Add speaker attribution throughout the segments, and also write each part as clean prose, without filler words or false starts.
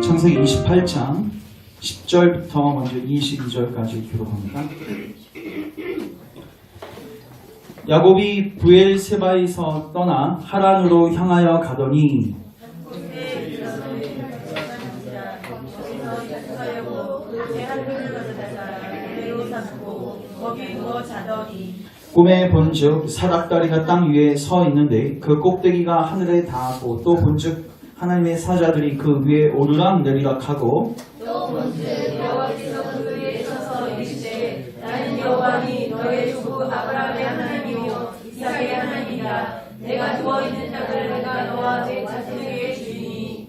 Speaker 1: 창세기 28장 10절부터 먼저 22절까지 기록합니다. 야곱이 브엘세바에서 떠나 하란으로 향하여 가더니 꿈에 본즉 사닥다리가 땅 위에 서 있는데 그 꼭대기가 하늘에 닿았고 또 본즉 하나님의 사자들이 그 위에 오르락 내리락 하고
Speaker 2: 또 본즉 여호와께서 그 위에 서서 이르시되 나는 여호와니 너의 주 아브라함의 하나님이요 이삭의 하나님이다. 내가 누워있는 땅을 내가 너와 내 자손 위에 주리니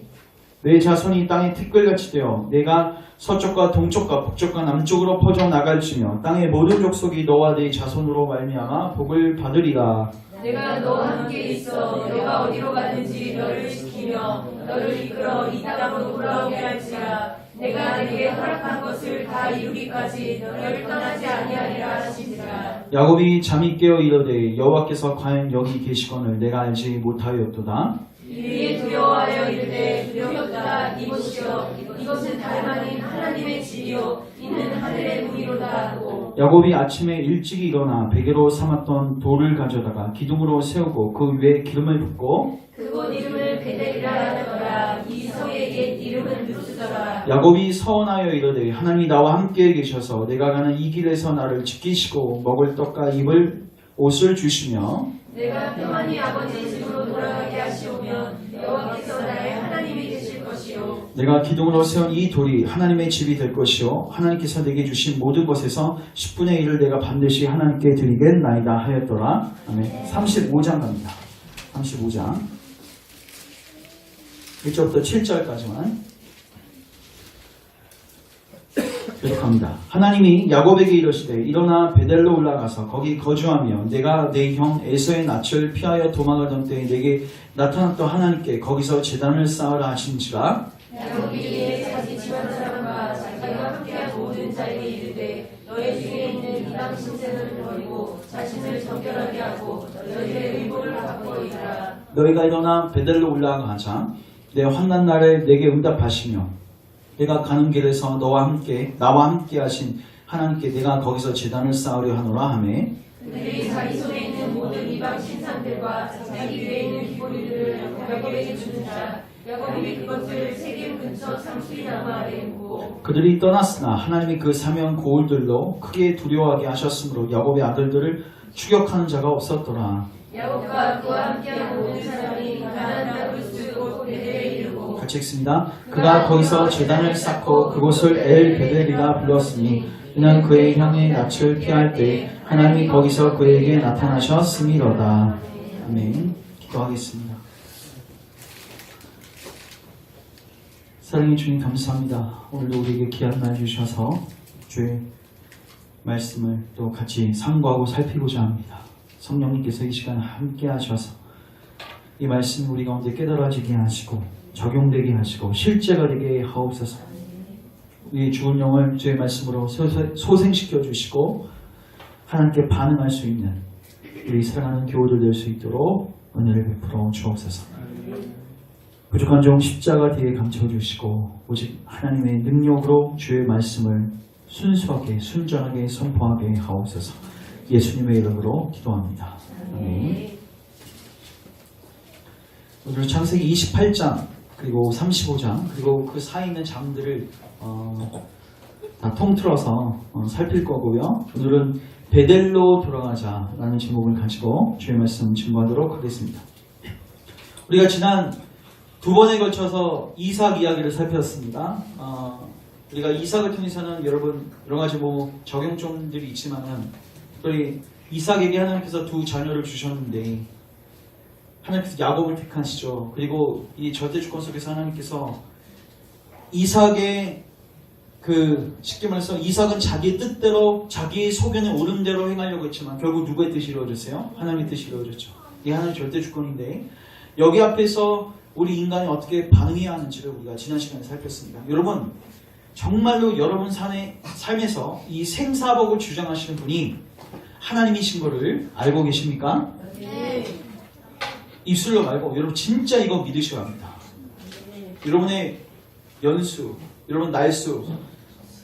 Speaker 1: 내 자손이 땅에 티끌같이 되어 내가 서쪽과 동쪽과 북쪽과 남쪽으로 퍼져나갈지며 땅의 모든 족속이 너와 네 자손으로 말미암아 복을 받으리라.
Speaker 2: 내가 너와 함께 있어 너가 어디로 가든지 너를 지키며 너를 이끌어 이 땅으로 돌아오게 할지라. 내가 내게 허락한 것을 다 이루기까지 너를 떠나지 아니하리라 하시니라.
Speaker 1: 야곱이 잠이 깨어 이르되 여호와께서 과연 여기 계시거늘 내가 알지 못하였도다.
Speaker 2: 이에 두려워하여 이르되 두렵다 이곳이여 이것은 다름 아닌 하나님의 집이요 이는 하늘의 문이로다 하고
Speaker 1: 야곱이 아침에 일찍 일어나 베개로 삼았던 돌을 가져다가 기둥으로 세우고 그 위에 기름을 붓고
Speaker 2: 그곳 이름을 베델이라 하더라. 이 성의 옛 이름은 루스더라.
Speaker 1: 야곱이 서원하여 이르되 하나님이 나와 함께 계셔서 내가 가는 이 길에서 나를 지키시고 먹을 떡과 입을 옷을 주시며
Speaker 2: 내가 평안히 아버지 집으로 돌아가게 하시오면 여호와께서 나의 하나님이 되실 것이요
Speaker 1: 내가 기둥으로 세운 이 돌이 하나님의 집이 될 것이요 하나님께서 내게 주신 모든 것에서 10분의 1을 내가 반드시 하나님께 드리겠나이다 하였더라. 아멘. 35장 갑니다. 35장 1절부터 7절까지만 기록합니다. 하나님이 야곱에게 이르시되 일어나 베델로 올라가서 거기 거주하며 내가 내 형 에서의 낯을 피하여 도망하던 때에 내게 나타났던 하나님께 거기서 제단을 쌓으라 하신지라.
Speaker 2: 야곱이 이에 자기 집안 사람과 자기가 함께한 모든 자에게 이르되 너희 중에 있는 이방 신세를 버리고 자신을 정결하게 하고 너희의 의복을 바꾸어이라.
Speaker 1: 너희가 일어나 베델로 올라가자 내 환난 날에 내게 응답하시며 내가 가는 길에서 나와 함께 하신 하나님께 내가 거기서 제단을 쌓으려 하노라 하매
Speaker 2: 그들이 자기 손에 있는 모든 이방 신상들과 자기 위에 있는 기본들을 야곱에게 주는 자 야곱이 그것을 세겜 근처 상수리 나무 아래에 묻고
Speaker 1: 그들이 떠났으나 하나님이 그 사면 고울들로 크게 두려워하게 하셨으므로 야곱의 아들들을 추격하는 자가 없었더라.
Speaker 2: 야곱과 그와 함께한 모든 사람이 가나안 땅을 쓰고 베델에 이르고
Speaker 1: 같이 읽습니다. 그가 거기서 제단을 쌓고 그곳을 엘 베델이라 불렀으니 이는 그의 형의 낯을 피할 때 하나님이 거기서 그에게 나타나셨음이로다. 아멘. 기도하겠습니다. 사랑의 주님 감사합니다. 오늘도 우리에게 귀한 날 주셔서 주의 말씀을 또 같이 상고하고 살피고자 합니다. 성령님께서 이 시간 함께 하셔서 이 말씀이 우리 가운데 깨달아지게 하시고 적용되게 하시고 실제가 되게 하옵소서. 우리의 죽은 영을 주의 말씀으로 소생시켜 주시고 하나님께 반응할 수 있는 우리 사랑하는 교우들 될 수 있도록 은혜를 베풀어 주옵소서. 부족한 종 십자가 뒤에 감춰주시고 오직 하나님의 능력으로 주의 말씀을 순수하게 순전하게 선포하게 하옵소서. 예수님의 이름으로 기도합니다. 아멘. 오늘 창세기 28장 그리고 35장 그리고 그 사이에 있는 장들을 다 통틀어서 살필 거고요. 오늘은 베델로 돌아가자라는 제목을 가지고 주의 말씀 증거하도록 하겠습니다. 우리가 지난 두 번에 걸쳐서 이삭 이야기를 살폈습니다. 우리가 이삭을 통해서는 여러분 여러 가지 적용점들이 있지만은 특별히 이삭에게 하나님께서 두 자녀를 주셨는데 하나님께서 야곱을 택하시죠. 그리고 이 절대주권 속에서 하나님께서 이삭의 쉽게 말해서 이삭은 자기의 뜻대로 자기의 소견에 옳은 대로 행하려고 했지만 결국 누구의 뜻이 이루어졌어요? 하나님의 뜻이 이루어졌죠. 이게 하나님의 절대주권인데 여기 앞에서 우리 인간이 어떻게 반응해야 하는지를 우리가 지난 시간에 살폈습니다. 여러분 정말로 여러분 삶에서 이 생사복을 주장하시는 분이 하나님이신 거를 알고 계십니까?
Speaker 2: 네.
Speaker 1: 입술로 말고 여러분 진짜 이거 믿으셔야 합니다. 여러분의 연수, 여러분 날수,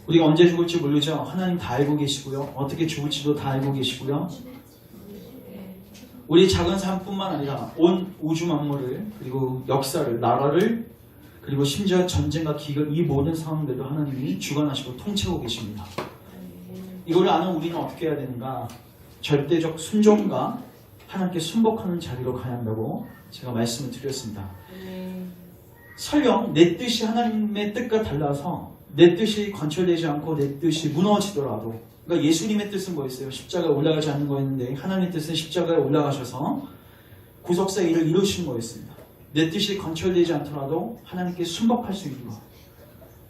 Speaker 1: 우리가 언제 죽을지 모르죠. 하나님 다 알고 계시고요. 어떻게 죽을지도 다 알고 계시고요. 우리 작은 삶뿐만 아니라 온 우주 만물을, 그리고 역사를, 나라를, 그리고 심지어 전쟁과 기근, 이 모든 상황들도 하나님이 주관하시고 통치하고 계십니다. 이걸 아는 우리는 어떻게 해야 되는가? 절대적 순종과 하나님께 순복하는 자리로 가야 한다고 제가 말씀을 드렸습니다. 설령 내 뜻이 하나님의 뜻과 달라서 내 뜻이 관철되지 않고 내 뜻이 무너지더라도, 그러니까 예수님의 뜻은 뭐였어요? 십자가에 올라가지 않는 거였는데 하나님의 뜻은 십자가에 올라가셔서 구속사의 일을 이루신 거였습니다. 내 뜻이 관철되지 않더라도 하나님께 순복할 수 있는 것,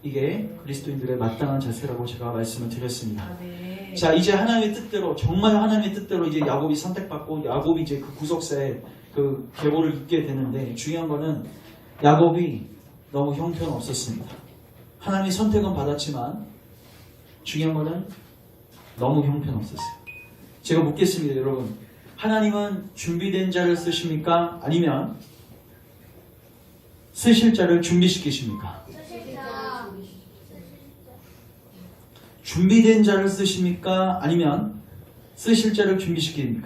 Speaker 1: 이게 그리스도인들의 마땅한 자세라고 제가 말씀을 드렸습니다. 자, 이제 하나님의 뜻대로, 정말 하나님의 뜻대로 이제 야곱이 선택받고 야곱이 이제 그 구속사의 그 계보를 잇게 되는데, 중요한 거는 야곱이 너무 형편없었습니다. 하나님의 선택은 받았지만 중요한 거는 너무 형편없었어요. 제가 묻겠습니다, 여러분. 하나님은 준비된 자를 쓰십니까? 아니면 쓰실 자를 준비시키십니까? 준비된 자를 쓰십니까? 아니면 쓰실 자를 준비시킵니까?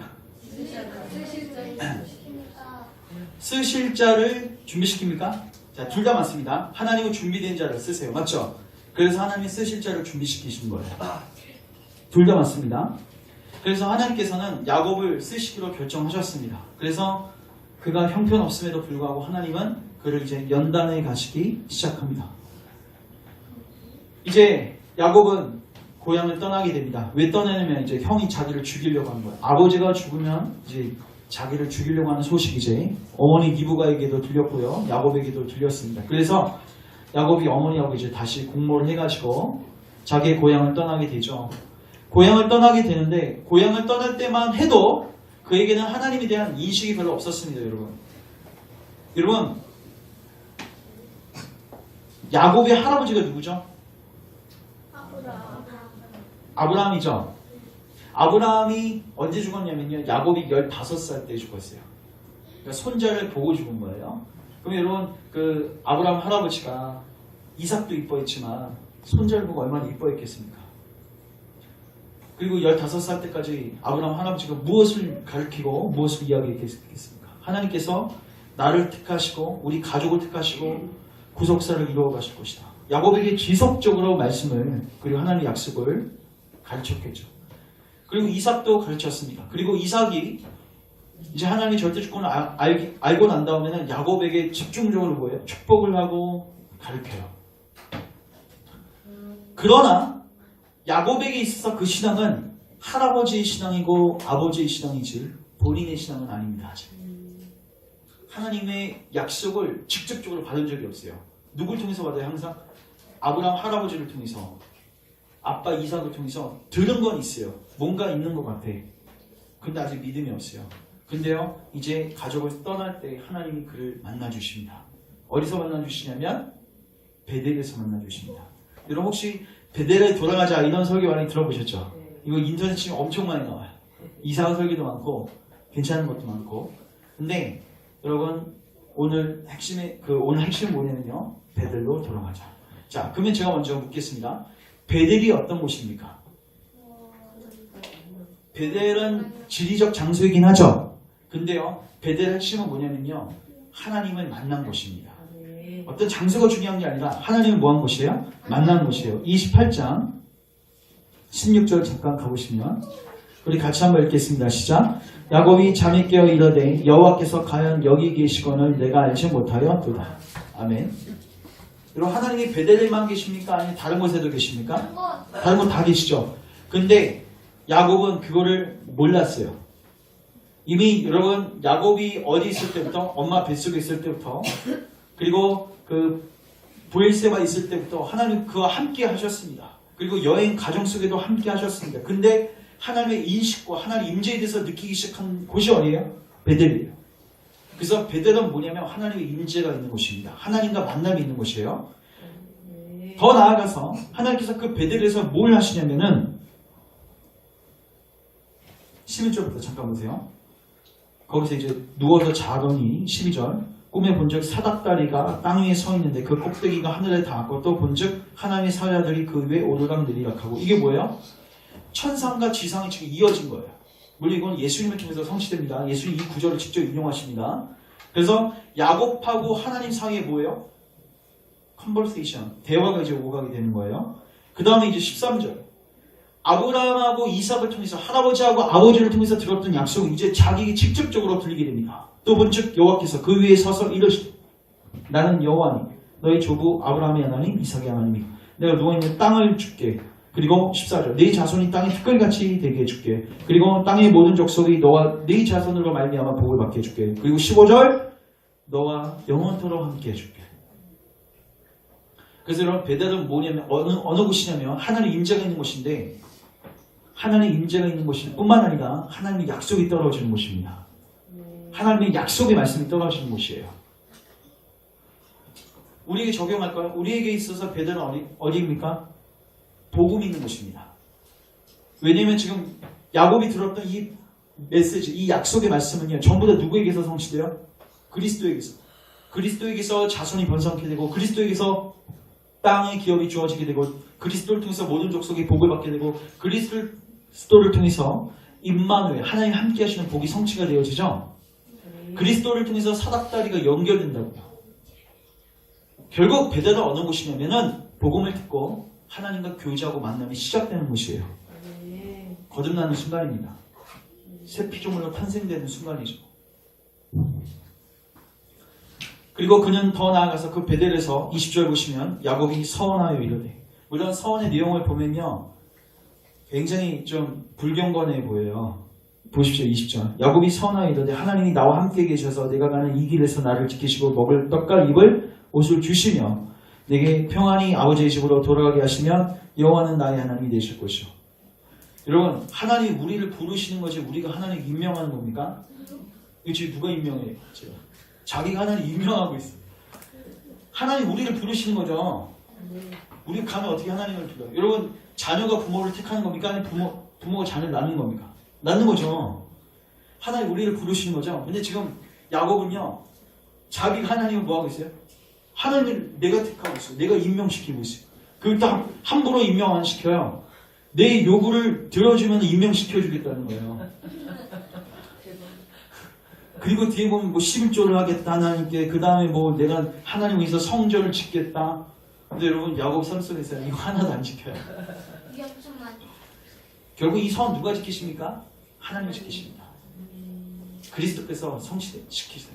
Speaker 1: 쓰실 자를 준비시킵니까? 자, 둘 다 맞습니다. 하나님은 준비된 자를 쓰세요. 맞죠? 그래서 하나님이 쓰실 자를 준비시키신 거예요. 둘 다 맞습니다. 그래서 하나님께서는 야곱을 쓰시기로 결정하셨습니다. 그래서 그가 형편없음에도 불구하고 하나님은 그를 이제 연단에 가시기 시작합니다. 이제 야곱은 고향을 떠나게 됩니다. 왜 떠나냐면 이제 형이 자기를 죽이려고 하는 거예요. 아버지가 죽으면 이제 자기를 죽이려고 하는 소식이 이제 어머니 리브가에게도 들렸고요, 야곱에게도 들렸습니다. 그래서 야곱이 어머니하고 이제 다시 공모를 해가지고 자기의 고향을 떠나게 되죠. 고향을 떠나게 되는데, 고향을 떠날 때만 해도 그에게는 하나님에 대한 인식이 별로 없었습니다, 여러분. 여러분, 야곱의 할아버지가 누구죠? 아브라함이죠. 아브라함이 언제 죽었냐면요, 야곱이 15살 때 죽었어요. 그러니까 손자를 보고 죽은 거예요. 그럼 여러분, 그 아브라함 할아버지가 이삭도 이뻐했지만 손자를 보고 얼마나 이뻐했겠습니까? 그리고 15살 때까지 아브라함 할아버지가 무엇을 가르치고 무엇을 이야기했겠습니까? 하나님께서 나를 택하시고 우리 가족을 택하시고 구속사를 이루어 가실 것이다. 야곱에게 지속적으로 말씀을, 그리고 하나님의 약속을 가르쳤겠죠. 그리고 이삭도 가르쳤습니다. 그리고 이삭이 이제 하나님의 절대 주권을 알고 난 다음에는 야곱에게 집중적으로 뭐예요? 축복을 하고 가르쳐요. 그러나 야곱에게 있어서 그 신앙은 할아버지의 신앙이고 아버지의 신앙이지 본인의 신앙은 아닙니다. 아직. 하나님의 약속을 직접적으로 받은 적이 없어요. 누굴 통해서 받아요? 항상 아브라함 할아버지를 통해서, 아빠 이삭을 통해서 들은 건 있어요. 뭔가 있는 것 같아. 근데 아직 믿음이 없어요. 근데요, 이제 가족을 떠날 때 하나님이 그를 만나주십니다. 어디서 만나주시냐면 베델에서 만나주십니다. 여러분 혹시 베델에 돌아가자 이런 설교 많이 들어보셨죠? 이거 인터넷 치면 엄청 많이 나와요. 이상한 설교도 많고 괜찮은 것도 많고. 근데 여러분 오늘 핵심은 뭐냐면요, 베델로 돌아가자. 자, 그러면 제가 먼저 묻겠습니다. 베델이 어떤 곳입니까? 베델은 지리적 장소이긴 하죠. 근데요, 베델의 핵심은 뭐냐면요, 하나님을 만난 곳입니다. 어떤 장소가 중요한 게 아니라 하나님을 뭐한 곳이에요? 만난 곳이에요. 28장 16절 잠깐 가보시면 우리 같이 한번 읽겠습니다. 시작. 야곱이 잠이 깨어 이르되 여호와께서 과연 여기 계시거늘 내가 알지 못하였도다. 아멘. 여러분, 하나님이 베델에만 계십니까? 아니면 다른 곳에도 계십니까? 다른 곳 다 계시죠. 근데 야곱은 그거를 몰랐어요. 이미 여러분, 야곱이 어디 있을 때부터, 엄마 뱃속에 있을 때부터, 그리고 그 보엘세바 있을 때부터 하나님 그와 함께 하셨습니다. 그리고 여행 가정 속에도 함께 하셨습니다. 근데 하나님의 인식과 하나님의 임재에 대해서 느끼기 시작한 곳이 어디예요? 베델이에요. 그래서 베델은 뭐냐면 하나님의 임재가 있는 곳입니다. 하나님과 만남이 있는 곳이에요. 더 나아가서 하나님께서 그 베델에서 뭘 하시냐면은 11절부터 잠깐 보세요. 거기서 이제 누워서 자더니 12절 꿈에 본즉 사닥다리가 땅 위에 서 있는데 그 꼭대기가 하늘에 닿았고 또 본즉 하나님의 사자들이 그 위에 오르락내리락 하고 이게 뭐예요? 천상과 지상이 지금 이어진 거예요. 물론 이건 예수님을 통해서 성취됩니다. 예수님 이 구절을 직접 인용하십니다. 그래서 야곱하고 하나님 사이에 뭐예요? 컨버세이션, 대화가 이제 오가게 되는 거예요. 그 다음에 이제 13절 아브라함하고 이삭을 통해서 할아버지하고 아버지를 통해서 들었던 약속이 이제 자기에게 직접적으로 들리게 됩니다. 또 본즉 여호와께서 그 위에 서서 이르시되 나는 여호와니 너희 조부 아브라함의 하나님 이삭의 하나님이고 내가 누워있는 땅을 줄게. 그리고 14절 네 자손이 땅에 특별같이 되게 해줄게. 그리고 땅의 모든 족속이 너와 네 자손으로 말미암아 복을 받게 해줄게. 그리고 15절 너와 영원토록 함께 해줄게. 그래서 여러분 베델은 뭐냐면 어느 곳이냐면 하나님의 임재가 있는 곳인데 하나님의 임재가 있는 곳일 뿐만 아니라 하나님의 약속이 떨어지는 곳입니다. 하나님의 약속의 말씀이 떨어지는 곳이에요. 우리에게 적용할까요? 우리에게 있어서 베델은 어디입니까? 복음이 있는 곳입니다. 왜냐하면 지금 야곱이 들었던 이 메시지, 이 약속의 말씀은요 전부 다 누구에게서 성취돼요? 그리스도에게서. 그리스도에게서 자손이 번성케 되고 그리스도에게서 땅의 기업이 주어지게 되고 그리스도를 통해서 모든 족속이 복을 받게 되고 그리스도를 통해서 임마누엘 하나님 함께 하시는 복이 성취가 되어지죠. 그리스도를 통해서 사닥다리가 연결된다고요. 결국 베델은 어느 곳이냐면은 복음을 듣고 하나님과 교제하고 만남이 시작되는 곳이에요. 거듭나는 순간입니다. 새 피조물로 탄생되는 순간이죠. 그리고 그는 더 나아가서 그 베델에서 20절 보시면 야곱이 서원하여 이르되 물론 서원의 내용을 보면요 굉장히 좀 불경건해 보여요. 보십시오. 20절 야곱이 서원하여 이르되 하나님이 나와 함께 계셔서 내가 가는 이 길에서 나를 지키시고 먹을 떡과 입을 옷을 주시며 내게 평안히 아버지의 집으로 돌아가게 하시면 여호와는 나의 하나님이 되실 것이요. 여러분 하나님이 우리를 부르시는 것이 우리가 하나님 임명하는 겁니까? 이거 지금 누가 임명해요? 제가. 자기가 하나님 임명하고 있어요. 하나님 우리를 부르시는 거죠. 우리 가면 어떻게 하나님을 불러요? 여러분 자녀가 부모를 택하는 겁니까? 아니면 부모가 자녀를 낳는 겁니까? 낳는 거죠. 하나님 우리를 부르시는 거죠. 근데 지금 야곱은요 자기가 하나님을 뭐하고 있어요? 하나님을 내가 택하고 있어요. 내가 임명시키고 있어요. 그걸 딱 함부로 임명 안 시켜요. 내 요구를 들어주면 임명시켜주겠다는 거예요. 그리고 뒤에 보면 뭐 11조를 하겠다 하나님께 그 다음에 뭐 내가 하나님 위해서 성전을 짓겠다. 근데 여러분 야곱 삶 속에서 이거 하나도 안 지켜요. 결국 이 선 누가 지키십니까? 하나님이 지키십니다. 그리스도께서 성취시키세요.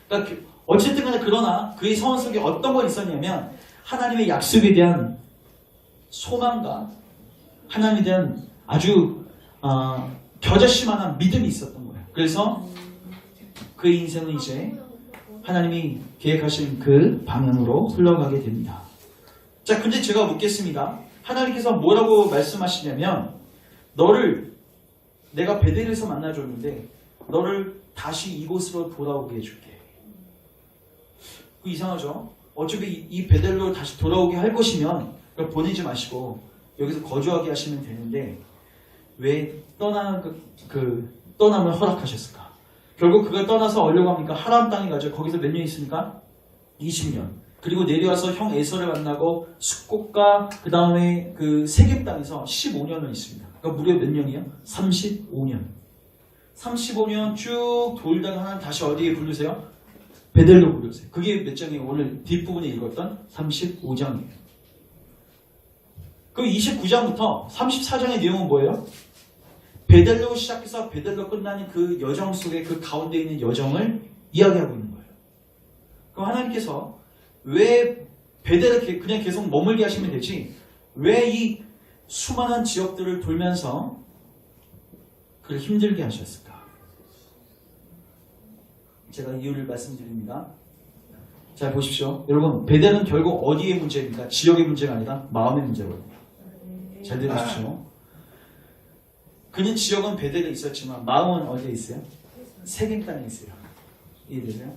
Speaker 1: 그러니까 어쨌든 간에 그러나 그의 서원 속에 어떤 건 있었냐면 하나님의 약속에 대한 소망과 하나님에 대한 아주 겨자씨만한 믿음이 있었던 거예요. 그래서 그의 인생은 이제 하나님이 계획하신 그 방향으로 흘러가게 됩니다. 자, 근데 제가 묻겠습니다. 하나님께서 뭐라고 말씀하시냐면 너를 내가 베델에서 만나줬는데 너를 다시 이곳으로 돌아오게 해줄게. 이상하죠? 어차피 이 베델로 다시 돌아오게 할 것이면 보내지 마시고 여기서 거주하게 하시면 되는데 왜 떠남을 허락하셨을까? 결국 그가 떠나서 어디로 갑니까? 하람 땅에 가죠. 거기서 몇 년 있습니까? 20년. 그리고 내려와서 형 에서를 만나고 숫꽃과 그 다음에 그 세겜 땅에서 15년을 있습니다. 그러니까 무려 몇 년이요? 35년. 35년 쭉 돌다가 하나님 다시 어디에 부르세요? 베델로 부르세요. 그게 몇 장이에요? 오늘 뒷부분에 읽었던 35장이에요. 그 29장부터 34장의 내용은 뭐예요? 베델로 시작해서 베델로 끝나는 그 여정 속에 그 가운데 있는 여정을 이야기하고 있는 거예요. 그럼 하나님께서 왜 베델을 그냥 계속 머물게 하시면 되지 왜 이 수많은 지역들을 돌면서 그를 힘들게 하셨을까? 제가 이유를 말씀드립니다. 자, 보십시오. 여러분, 베델은 결국 어디의 문제입니까? 지역의 문제가 아니라 마음의 문제거든요. 잘 들으십시오. 그는 지역은 베델에 있었지만 마음은 어디에 있어요? 세겜 땅에 있어요. 이해되세요?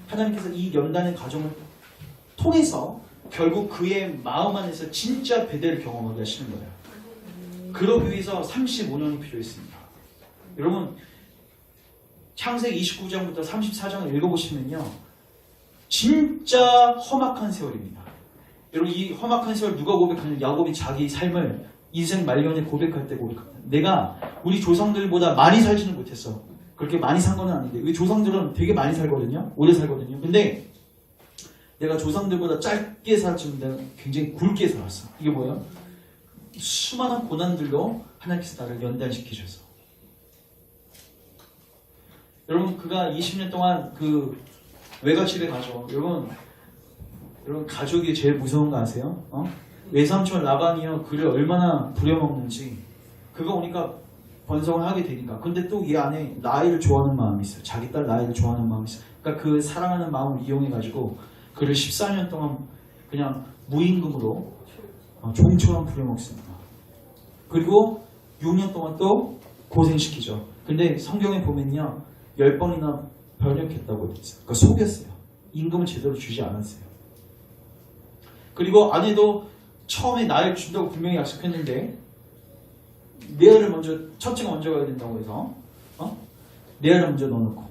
Speaker 1: 하나님께서 이 연단의 과정을 통해서 결국 그의 마음 안에서 진짜 베델을 경험하게 하시는 거예요. 그러기 위해서 35년이 필요했습니다. 여러분, 창세기 29장부터 34장을 읽어보시면요. 진짜 험악한 세월입니다. 여러분 이 험악한 세월 누가 고백하냐? 야곱이 자기 삶을 인생 말년에 고백할 때 고백합니다. 내가 우리 조상들보다 많이 살지는 못했어. 그렇게 많이 산 건 아닌데 우리 조상들은 되게 많이 살거든요. 오래 살거든요. 근데 내가 조상들보다 짧게 살았지만 내가 굉장히 굵게 살았어. 이게 뭐예요? 수많은 고난들로 하나님께서 나를 연단시키셔서. 여러분 그가 20년 동안 그 외갓집에 가죠. 여러분 가족이 제일 무서운 거 아세요? 외삼촌 라반이요 그를 얼마나 부려먹는지. 그가 오니까 번성을 하게 되니까. 근데 또 이 안에 라헬을 좋아하는 마음이 있어요. 자기 딸 라헬을 좋아하는 마음이 있어요. 그러니까 그 사랑하는 마음을 이용해가지고 그를 14년 동안 그냥 무임금으로 종처럼 부려먹습니다. 그리고 6년 동안 또 고생시키죠. 근데 성경에 보면요 10번이나 변역했다고 돼 있어요. 그러니까 속였어요. 임금을 제대로 주지 않았어요. 그리고 아내도 처음에 나를 준다고 분명히 약속했는데 레아를 먼저, 첫째가 먼저 가야 된다고 해서 레아를 먼저 넣어놓고.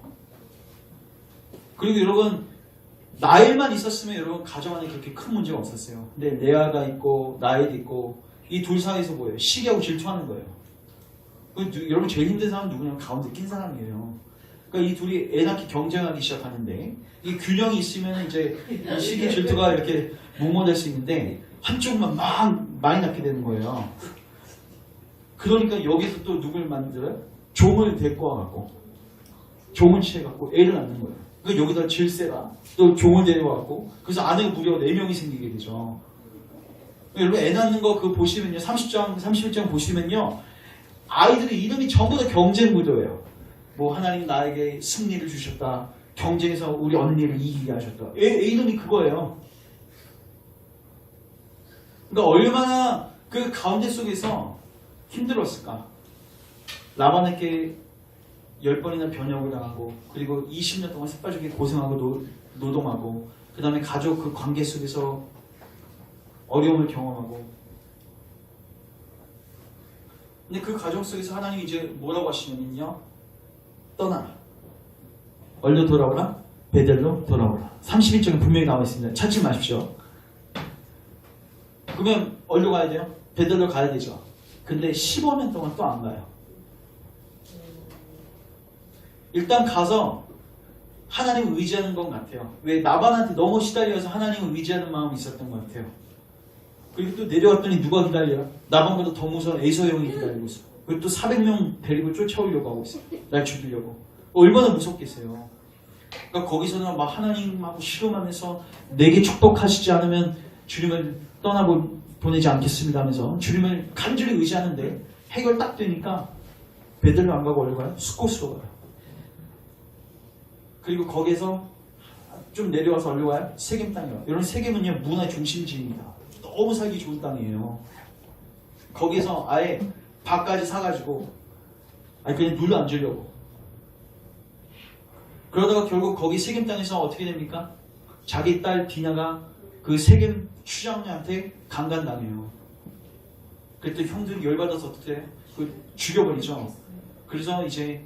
Speaker 1: 그리고 여러분 나엘만 있었으면 여러분 가정 안에 그렇게 큰 문제가 없었어요. 근데 레아가 있고 나엘이 있고 이 둘 사이에서 뭐예요? 시기하고 질투하는 거예요. 여러분 제일 힘든 사람은 누구냐면 가운데 낀 사람이에요. 그러니까 이 둘이 애 낳기 경쟁하기 시작하는데 이 균형이 있으면 이제 시기 질투가 이렇게 모모될 수 있는데 한쪽만 막 많이 낳게 되는 거예요. 그러니까 여기서 또 누굴 만들어요? 종을 데리고 와갖고 종을 취해갖고 애를 낳는 거예요. 그러니까 여기다 질세라 또 종을 데려와갖고 그래서 아내가 무려 4명이 생기게 되죠. 여러분 애 낳는 거 그거 보시면요 30장 31장 보시면요 아이들의 이름이 전부 다 경쟁 구도예요. 뭐 하나님 나에게 승리를 주셨다. 경쟁에서 우리 언니를 이기게 하셨다. 애 이름이 그거예요. 그러니까 얼마나 그 가운데 속에서 힘들었을까. 라반에게 10번이나 변역을 당하고 그리고 20년 동안 새빠르게 고생하고 노동하고 그 다음에 가족 그 관계 속에서 어려움을 경험하고. 근데 그 가정 속에서 하나님이 이제 뭐라고 하시냐면요 떠나라. 어디로 돌아오라? 베델로 돌아오라. 31장에 분명히 나와 있습니다. 찾지 마십시오. 그러면 어디로 가야 돼요? 베델로 가야 되죠. 근데 15년 동안 또 안 가요. 일단 가서 하나님을 의지하는 것 같아요. 왜? 나반한테 너무 시달려서 하나님을 의지하는 마음이 있었던 것 같아요. 그리고 또 내려왔더니 누가 기다려요? 나반보다 더 무서운 에서 형이 기다리고 있어. 그리고 또 400명 데리고 쫓아오려고 하고 있어. 날 죽이려고. 얼마나 무섭겠어요. 그러니까 거기서는 막 하나님하고 씨름하면서 내게 축복하시지 않으면 주님을 떠나보내지 않겠습니다 하면서 주님을 간절히 의지하는데 해결 딱 되니까 베들로 안 가고 어디로 가요? 수코스로 가요. 그리고 거기에서 좀 내려와서 어디로 가요? 세겜 땅이요. 여러분 세겜은요 문화의 중심지입니다. 너무 살기 좋은 땅이에요. 거기서 아예 밭까지 사가지고 그냥 눌러 앉으려고. 그러다가 결국 거기 세겜 땅에서 어떻게 됩니까? 자기 딸 디나가 그 세겜 추장녀한테 강간당해요. 그때 형들이 열받아서 어떻게 해요? 죽여버리죠. 그래서 이제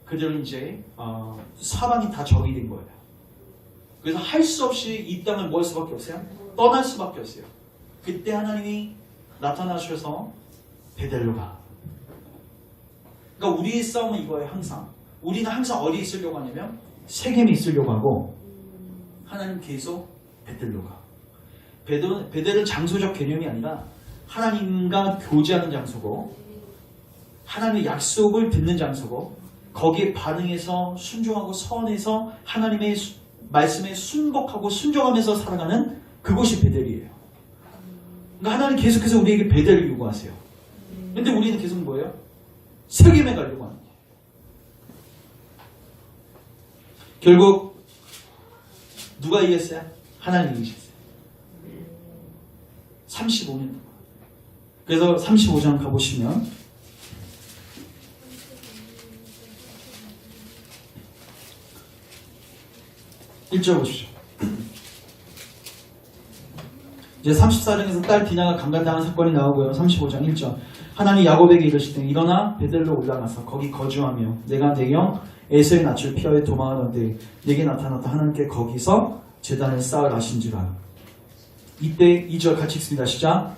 Speaker 1: 그들은 이제 사방이 다 적이 된 거예요. 그래서 할 수 없이 이 땅을 뭐 할 수밖에 없어요? 떠날 수밖에 없어요. 그때 하나님이 나타나셔서 베델로 가. 그러니까 우리의 싸움은 이거예요. 항상 우리는 항상 어디에 있으려고 하냐면 세겜에 있으려고 하고 하나님 계속 베델로 가. 베델은 장소적 개념이 아니라 하나님과 교제하는 장소고 하나님의 약속을 듣는 장소고 거기에 반응해서 순종하고 서원해서 하나님의 말씀에 순복하고 순종하면서 살아가는 그곳이 베델이에요. 그러니까 하나님 계속해서 우리에게 베델을 요구하세요. 근데 우리는 계속 뭐예요? 세겜에 가려고 하는 거예요. 결국 누가 이겼어요? 하나님이 이기셨어요. 35년 동안. 그래서 35장 가보시면 (1절) 보십시오. 이제 34장에서 딸 디나가 강간당한 사건이 나오고요. 35장 1절. 하나님 야곱에게 이르시되 일어나 베델로 올라가서 거기 거주하며 내가 내 영 에서의 낯을 피하여 도망하던데 내게 나타났다 하나님께 거기서 제단을 쌓으라 하신지라. 이때 2절 같이 읽습니다. 시작.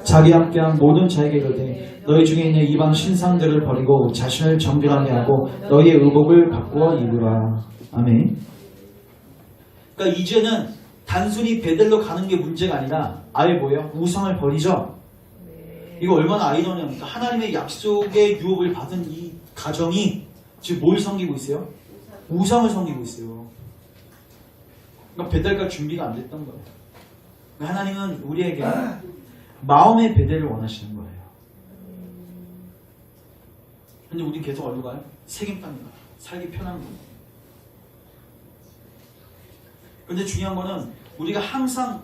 Speaker 1: 자기 함께한 모든 자에게 이르되 너희 중에 있는 이방 신상들을 버리고 자신을 정결하게 하고 너희의 의복을 바꾸어 입으라. 아멘. 그러니까 이제는 단순히 베델로 가는 게 문제가 아니라 아예 뭐예요? 우상을 버리죠. 이거 얼마나 아이러니합니까? 하나님의 약속의 유업을 받은 이 가정이 지금 뭘 섬기고 있어요? 우상을 섬기고 있어요. 그러니까 베델 갈 준비가 안 됐던 거예요. 그러니까 하나님은 우리에게 마음의 베델을 원하시는 거예요. 근데 우리 계속 어디로 가요? 세겜땅 가요. 살기 편한 거. 근데 중요한 거는 우리가 항상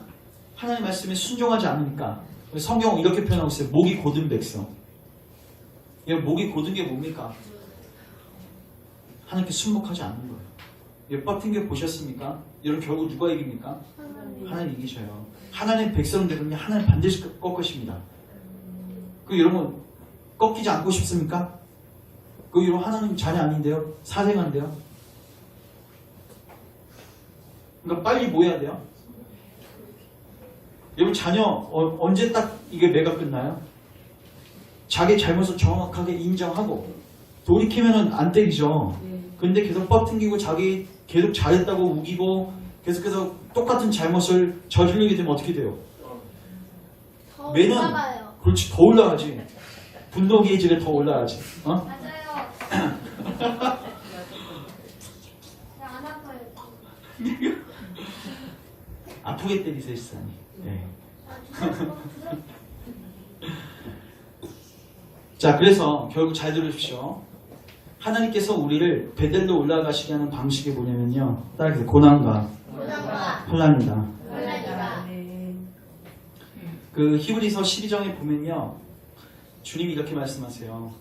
Speaker 1: 하나님 말씀에 순종하지 않으니까 성경 이렇게 표현하고 있어요. 목이 곧은 백성. 목이 곧은 게 뭡니까? 하나님께 순복하지 않는 거예요. 버틴 게 보셨습니까? 여러분 결국 누가 이깁니까? 하나님 이기셔요. 하나님 백성들은요 하나님 반드시 꺾으십니다. 그 여러분 꺾이지 않고 싶습니까? 그 여러분 하나님 자녀 아닌데요? 사생아인데요? 그러니까 빨리 뭐 해야 돼요? 여러분 자녀 언제 딱 이게 매가 끝나요? 자기 잘못을 정확하게 인정하고 돌이키면은 안 때리죠. 근데 계속 뻗팅기고 자기 계속 잘했다고 우기고 계속해서 똑같은 잘못을 저지르게 되면 어떻게 돼요?
Speaker 3: 더
Speaker 1: 매는
Speaker 3: 올라가요.
Speaker 1: 그렇지 더 올라가지. 분노 게이지가 더 올라가지. 어?
Speaker 3: 맞아요. 안 아파요.
Speaker 1: 아프게 때리세요, 시사님. 네. 자, 그래서 결국 잘 들으십시오. 하나님께서 우리를 베델로 올라가시게 하는 방식이 뭐냐면요. 따라서 고난과 혼란이다. 그 히브리서 12장에 보면요. 주님이 이렇게 말씀하세요.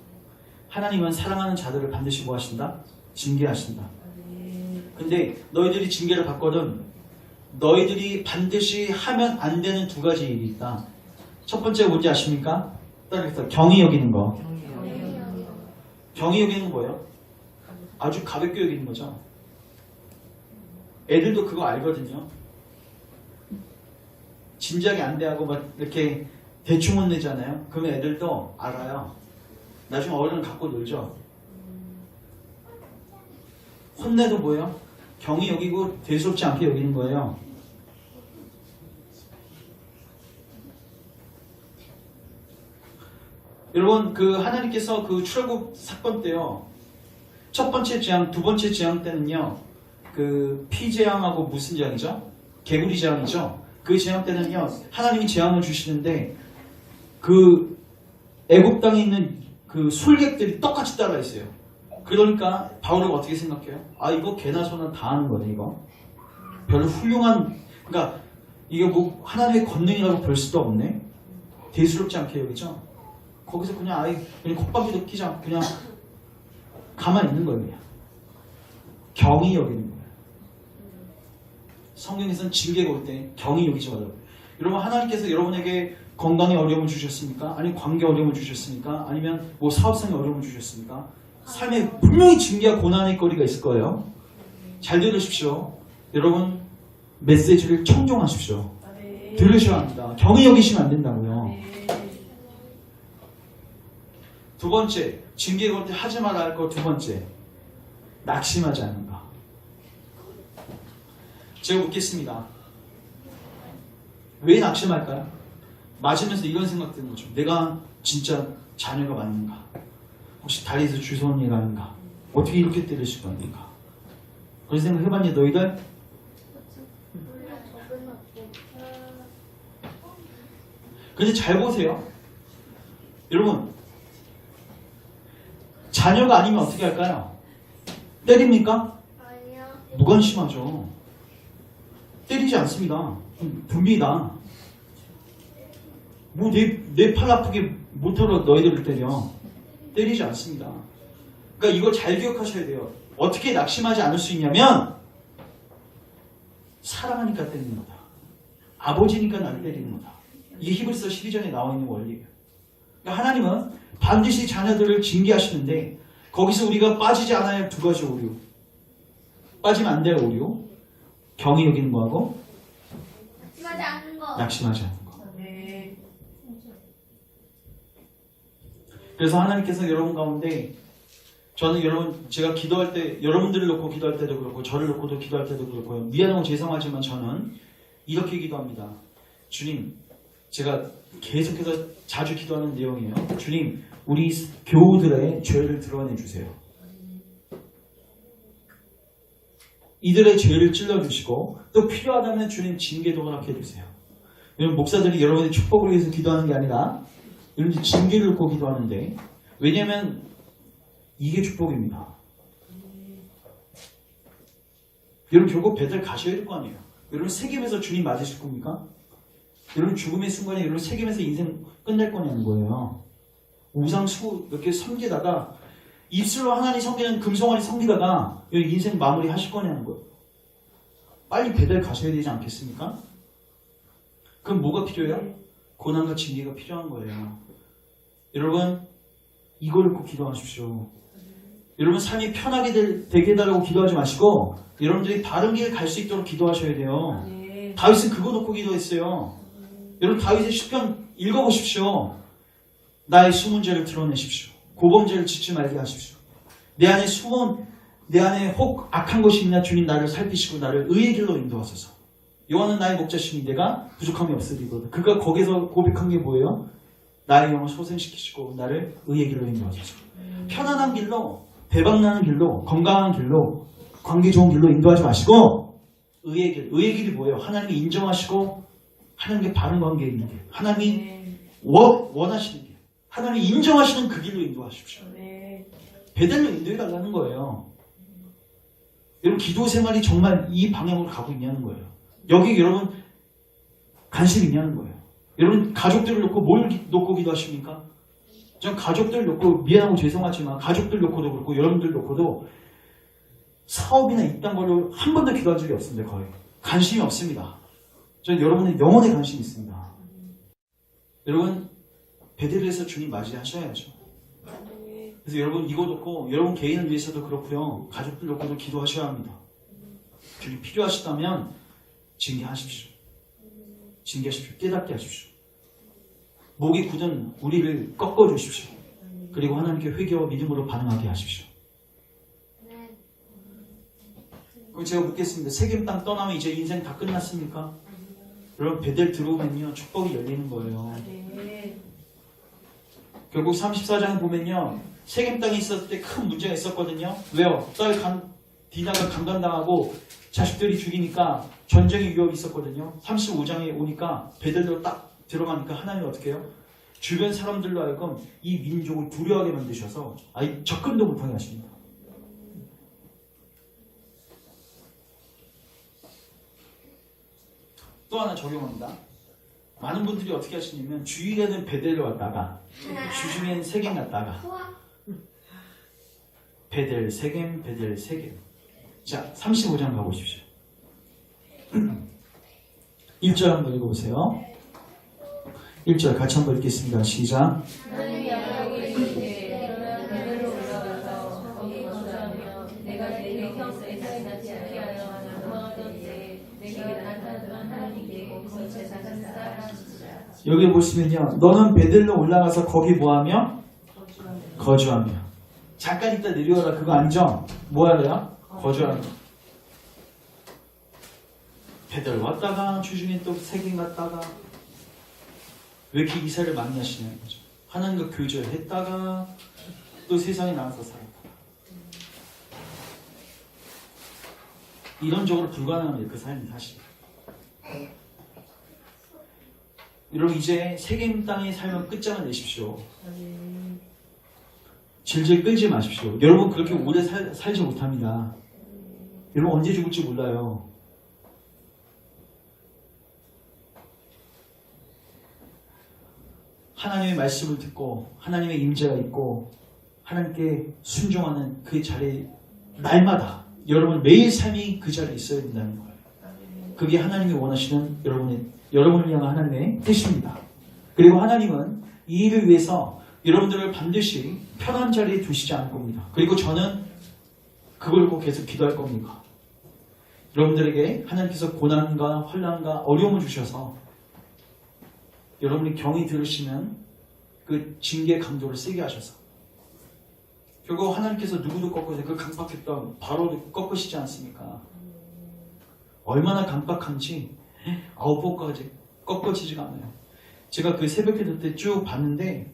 Speaker 1: 하나님은 사랑하는 자들을 반드시 뭐 하신다? 징계하신다. 근데 너희들이 징계를 받거든 너희들이 반드시 하면 안 되는 두 가지 일이 있다. 첫 번째가 뭔지 아십니까? 따라서 경히 여기는 거. 경히 여기는 건 뭐예요? 아주 가볍게 여기는 거죠. 애들도 그거 알거든요. 진지하게 안 대하고 막 이렇게 대충 혼내잖아요. 그러면 애들도 알아요. 나중에 어른을 갖고 놀죠. 혼내도 뭐예요? 경히 여기고 대수롭지 않게 여기는 거예요. 여러분 그 하나님께서 그 출애굽 사건 때요. 첫 번째 재앙, 두 번째 재앙 때는요. 그 피재앙하고 무슨 재앙이죠? 개구리 재앙이죠. 그 재앙 때는요. 하나님이 재앙을 주시는데 그 애굽 땅에 있는 그 술객들이 똑같이 따라 있어요. 그러니까 바울은 어떻게 생각해요? 아 이거 개나 소나 다 하는 거네 이거. 별로 훌륭한 그러니까 이게 뭐 하나님의 권능이라고 볼 수도 없네. 대수롭지 않게 여기죠. 거기서 그냥 아예 그냥 콧바퀴도 끼지 않고 그냥 가만히 있는 거예요. 그냥. 경히 여기는 거예요. 성경에서는 징계가 올 때 경히 여기지 말라고. 여러분 하나님께서 여러분에게 건강에 어려움을 주셨습니까? 아니면 관계 어려움을 주셨습니까? 아니면 뭐 사업상에 어려움을 주셨습니까? 삶에 분명히 징계와 고난의 거리가 있을 거예요. 잘 들으십시오. 여러분 메시지를 청종하십시오. 들으셔야 합니다. 경히 여기시면 안 된다고요. 두 번째, 징계가 올 때 하지 말아야 할 거 두 번째, 낙심하지 않는가. 제가 묻겠습니다. 왜 낙심할까요? 맞으면서 이런 생각 드는 거죠. 내가 진짜 자녀가 맞는가? 혹시 다리에서 주워온 일 아닌가? 어떻게 이렇게 때릴 수가 있는가? 그런 생각 해봤니 너희들? 근데 잘 보세요. 여러분 자녀가 아니면 어떻게 할까요? 때립니까?
Speaker 3: 아니요.
Speaker 1: 무관심하죠. 때리지 않습니다. 듭니다. 뭐 내 팔 아프게 못하러 너희들을 때려. 때리지 않습니다. 그러니까 이거 잘 기억하셔야 돼요. 어떻게 낙심하지 않을 수 있냐면 사랑하니까 때리는 거다. 아버지니까 나를 때리는 거다. 이게 히브리서 12장에 나와 있는 원리예요. 그러니까 하나님은 반드시 자녀들을 징계하시는데 거기서 우리가 빠지지 않아야 할 두 가지 오류. 빠지면 안 될 오류. 경히 여기는 거하고
Speaker 3: 심하지 않는 거.
Speaker 1: 낙심하지 않는 거.
Speaker 2: 네.
Speaker 1: 그래서 하나님께서 여러분 가운데 저는 여러분 제가 기도할 때 여러분들을 놓고 기도할 때도 그렇고 저를 놓고도 기도할 때도 그렇고요. 미안하고 죄송하지만 저는 이렇게 기도합니다. 주님, 제가 계속해서 자주 기도하는 내용이에요. 주님, 우리 교우들의 죄를 드러내 주세요. 이들의 죄를 찔러주시고 또 필요하다면 주님 징계도 허락해 주세요. 여러분 목사들이 여러분의 축복을 위해서 기도하는 게 아니라 여러분들 징계를 놓고 기도하는데 왜냐하면 이게 축복입니다. 여러분 결국 베델 가셔야 될 거 아니에요. 여러분 세겜에서 주님 맞으실 겁니까? 여러분 죽음의 순간에 여러분 세겜에서 인생 끝낼 거냐는 거예요. 우상수 이렇게 섬기다가 입술로 하나님 섬기는 금송아리 섬기다가 여기 인생 마무리 하실 거냐는 거예요. 빨리 베델 가셔야 되지 않겠습니까? 그럼 뭐가 필요해요? 고난과 징계가 필요한 거예요. 여러분 이걸 놓고 기도하십시오. 여러분 삶이 편하게 되게 해달라고 기도하지 마시고 여러분들이 바른 길 갈 수 있도록 기도하셔야 돼요.
Speaker 2: 네.
Speaker 1: 다윗은 그거 놓고 기도했어요. 여러분 다윗의 시편 읽어보십시오. 나의 숨은 죄를 드러내십시오. 고범죄를 짓지 말게 하십시오. 내 안에 혹 악한 것이 있나 주님 나를 살피시고 나를 의의 길로 인도하소서. 여호와는 나의 목자시니 내가 부족함이 없으리거든. 그가 거기서 고백한 게 뭐예요? 나의 영을 소생시키시고 나를 의의 길로 인도하소서. 편안한 길로, 대박나는 길로, 건강한 길로, 관계 좋은 길로 인도하지 마시고 의의 길. 의의 길이 뭐예요? 하나님이 인정하시고 하나님께 바른 관계에 있는 길. 하나님이 원하시는 길. 하나님이 인정하시는 그 길로 인도하십시오.
Speaker 2: 네.
Speaker 1: 베델로 인도해달라는 거예요. 여러분 기도 생활이 정말 이 방향으로 가고 있냐는 거예요. 여기 여러분 관심 있냐는 거예요. 여러분 가족들을 놓고 뭘 놓고 기도하십니까? 전 가족들 놓고 미안하고 죄송하지만 가족들 놓고도 그렇고 여러분들 놓고도 사업이나 이딴 걸로 한 번도 기도한 적이 없습니다. 거의 관심이 없습니다. 전 여러분의 영혼에 관심이 있습니다. 여러분 베델에서 주님 맞이하셔야죠. 그래서 여러분 이거 놓고 여러분 개인을 위해서도 그렇고요. 가족들 놓고도 기도하셔야 합니다. 주님 필요하시다면 징계하십시오. 징계하십시오. 깨닫게 하십시오. 목이 굳은 우리를 꺾어주십시오. 그리고 하나님께 회개와 믿음으로 반응하게 하십시오.
Speaker 3: 네.
Speaker 1: 그럼 제가 묻겠습니다. 세겜 땅 떠나면 이제 인생 다 끝났습니까? 여러분 베델 들어오면요 축복이 열리는 거예요.
Speaker 2: 네.
Speaker 1: 결국 34장에 보면요 세겜 땅에 있었을 때 큰 문제가 있었거든요. 왜요? 딸 디나가 강간당하고 자식들이 죽이니까 전쟁의 위협이 있었거든요. 35장에 오니까 베델로 딱 들어가니까 하나님이 어떻게 해요? 주변 사람들로 하여금 이 민족을 두려워하게 만드셔서 아예 접근도 못하게 하십니다. 또 하나 적용합니다. 많은 분들이 어떻게 하시냐면 주일에는 베델로 왔다가 주중에는 세겜 갔다가
Speaker 3: 우와.
Speaker 1: 베델 세겜 베델 세겜. 자 35장 가보십시오. 1절 한번 읽어보세요. 1절 같이 한번 읽겠습니다. 시작.
Speaker 2: 하나님이 아버지가 이르시되 너는 베델로 올라가서 거기 거주하며 내가 내게 형세에 낳지 않게 하여 도망하던지 내게 나타나던 하나님께 거기서 제사를 쌓아주시라.
Speaker 1: 여기 보시면요. 너는 베델로 올라가서 거기 뭐하며? 거주하며. 잠깐 있다 내려와라 그거 아니죠? 뭐하래요? 거주하며. 베델 왔다가 주중에 또 세겜 갔다가 왜 이렇게 이사를 많이 하시냐는 거죠. 하나님과 교제를 했다가 또 세상에 나와서 살았다가 이론적으로 불가능합니다. 그 삶이 사실. 여러분 이제 세겜 땅의 삶은 끝장을 내십시오. 질질 끌지 마십시오. 여러분 그렇게 오래 살지 못합니다. 여러분 언제 죽을지 몰라요. 하나님의 말씀을 듣고 하나님의 임재가 있고 하나님께 순종하는 그 자리에 날마다 여러분 매일 삶이 그 자리에 있어야 된다는 거예요. 그게 하나님이 원하시는 여러분을 향한 하나님의 뜻입니다. 그리고 하나님은 이 일을 위해서 여러분들을 반드시 편한 자리에 두시지 않을 겁니다. 그리고 저는 그걸 꼭 계속 기도할 겁니다. 여러분들에게 하나님께서 고난과 환난과 어려움을 주셔서 여러분이 경히 들으시면 그 징계 강도를 세게 하셔서 결국 하나님께서 누구도 꺾으세요. 그 강박했던 바로도 꺾으시지 않습니까? 얼마나 강박한지 9번까지 꺾어지지가 않아요. 제가 그 새벽기도 때 쭉 봤는데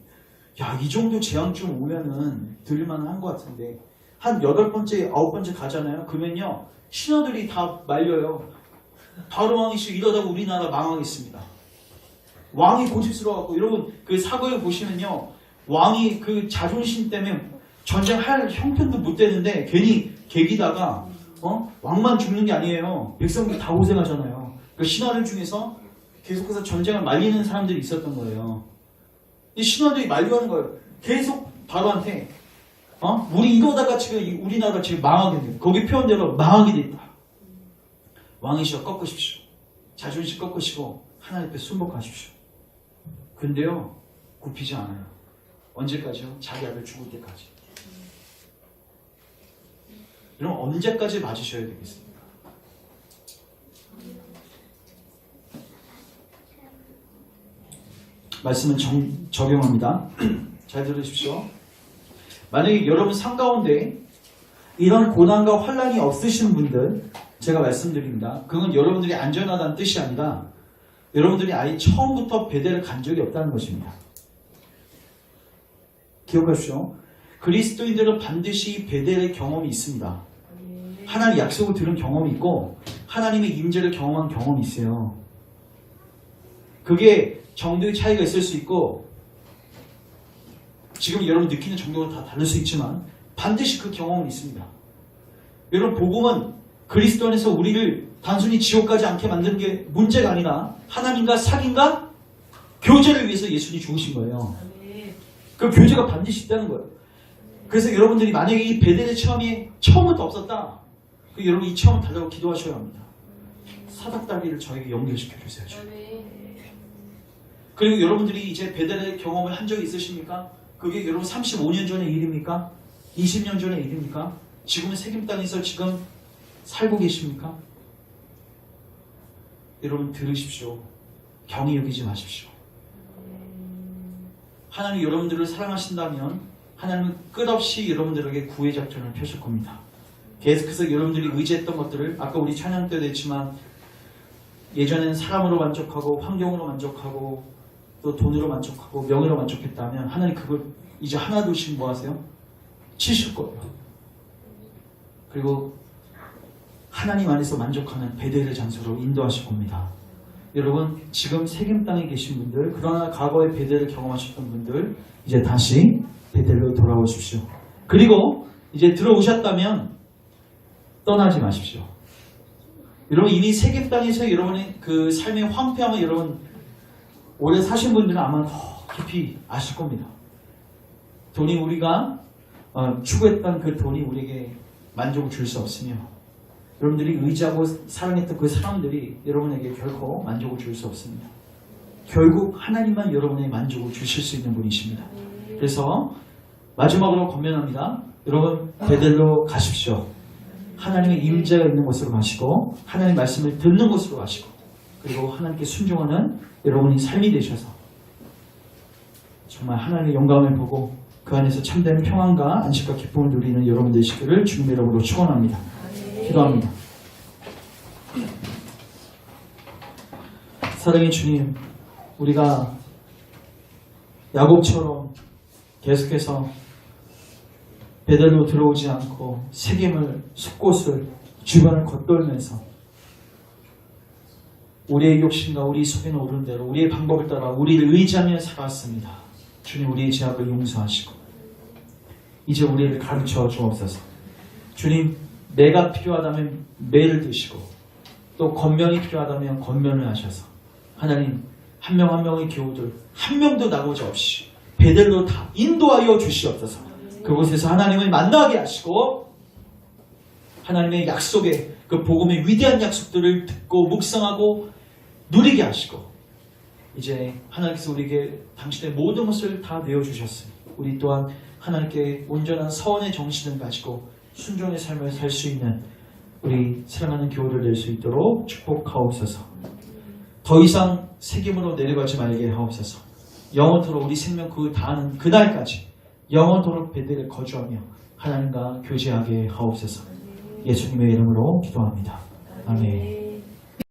Speaker 1: 야, 이 정도 재앙 좀 오면은 들을만한 것 같은데 한 8번째, 9번째 가잖아요. 그러면요 신하들이 다 말려요. 바로 왕이시 이러다가 우리나라 망하겠습니다. 왕이 고집스러워갖고 여러분 그 사고에 보시면요 왕이 그 자존심 때문에 전쟁할 형편도 못 되는데 괜히 개기다가 왕만 죽는 게 아니에요. 백성들이 다 고생하잖아요. 그 신하들 중에서 계속해서 전쟁을 말리는 사람들이 있었던 거예요. 이 신하들이 말려하는 거예요. 계속 바로한테 우리 이러다가 지금 우리나라가 지금 망하겠네. 거기 표현대로 망하게 됐다. 왕이시여 꺾으십시오. 자존심 꺾으시고 하나님 앞에 순복하십시오. 근데요 굽히지 않아요. 언제까지요? 자기 아들 죽을 때까지. 그럼 언제까지 맞으셔야 되겠습니까? 말씀은 적용합니다. 잘 들으십시오. 만약에 여러분 삶 가운데 이런 고난과 환난이 없으신 분들 제가 말씀드립니다. 그건 여러분들이 안전하다는 뜻이 아니라 여러분들이 아예 처음부터 베델을 간 적이 없다는 것입니다. 기억하십시오. 그리스도인들은 반드시 베델의 경험이 있습니다. 하나님 약속을 들은 경험이 있고 하나님의 임재를 경험한 경험이 있어요. 그게 정도의 차이가 있을 수 있고 지금 여러분 느끼는 정도가 다 다를 수 있지만 반드시 그 경험은 있습니다. 여러분 복음은 그리스도 안에서 우리를 단순히 지옥 가지 않게 만드는 게 문제가 아니라 하나님과 사귐과 교제를 위해서 예수님이 죽으신 거예요. 그 교제가 반드시 있다는 거예요. 그래서 여러분들이 만약에 이 베델의 체험이 처음부터 없었다. 여러분 이 체험을 달라고 기도하셔야 합니다. 사닥다리를 저에게 연결시켜 주세요. 그리고 여러분들이 이제 베델의 경험을 한 적이 있으십니까? 그게 여러분 35년 전의 일입니까? 20년 전의 일입니까? 지금은 세겜 땅에서 지금 살고 계십니까? 여러분 들으십시오. 경히 여기지 마십시오. 하나님이 여러분들을 사랑하신다면 하나님은 끝없이 여러분들에게 구애 작전을 펴실 겁니다. 계속해서 여러분들이 의지했던 것들을 아까 우리 찬양 때도 했지만 예전에는 사람으로 만족하고 환경으로 만족하고 또 돈으로 만족하고 명예로 만족했다면 하나님 그걸 이제 하나둘씩 뭐 하세요? 치실 거예요. 그리고 하나님 안에서 만족하는 베델의 장소로 인도하실 겁니다. 여러분 지금 세겜 땅에 계신 분들 그러나 과거에 베델을 경험하셨던 분들 이제 다시 베델로 돌아오십시오. 그리고 이제 들어오셨다면 떠나지 마십시오. 여러분 이미 세겜 땅에서 여러분의 그 삶의 황폐함을 여러분 오래 사신 분들은 아마 더 깊이 아실 겁니다. 돈이 우리가 추구했던 그 돈이 우리에게 만족을 줄 수 없으며 여러분들이 의지하고 사랑했던 그 사람들이 여러분에게 결코 만족을 줄 수 없습니다. 결국 하나님만 여러분에게 만족을 주실 수 있는 분이십니다. 그래서 마지막으로 권면합니다. 여러분 베델로 가십시오. 하나님의 임재가 있는 곳으로 가시고 하나님의 말씀을 듣는 곳으로 가시고 그리고 하나님께 순종하는 여러분이 삶이 되셔서 정말 하나님의 영광을 보고 그 안에서 참된 평안과 안식과 기쁨을 누리는 여러분 되시기를 주님의 이름으로 축원합니다. 기도합니다. 사랑의 주님, 우리가 야곱처럼 계속해서 베델로 들어오지 않고 세겜을 숲곳을 주변을 겉돌면서 우리의 욕심과 우리 속에는 오른 대로 우리의 방법을 따라 우리를 의지하며 살아왔습니다. 주님 우리의 죄악을 용서하시고 이제 우리를 가르쳐 주옵소서. 주님 매가 필요하다면 매를 드시고 또 권면이 필요하다면 권면을 하셔서 하나님 한 명 한 명의 교우들 한 명도 나오지 없이 베델로 다 인도하여 주시옵소서. 그곳에서 하나님을 만나게 하시고 하나님의 약속의 그 복음의 위대한 약속들을 듣고 묵상하고 누리게 하시고 이제 하나님께서 우리에게 당신의 모든 것을 다 내어주셨어요. 우리 또한 하나님께 온전한 서원의 정신을 가지고 순종의 삶을 살 수 있는 우리 사랑하는 교회를 낼 수 있도록 축복하옵소서. 더 이상 책임으로 내려가지 말게 하옵소서. 영원토록 우리 생명 그 다하는 그날까지 영원토록 베델에 거주하며 하나님과 교제하게 하옵소서. 예수님의 이름으로 기도합니다. 아멘.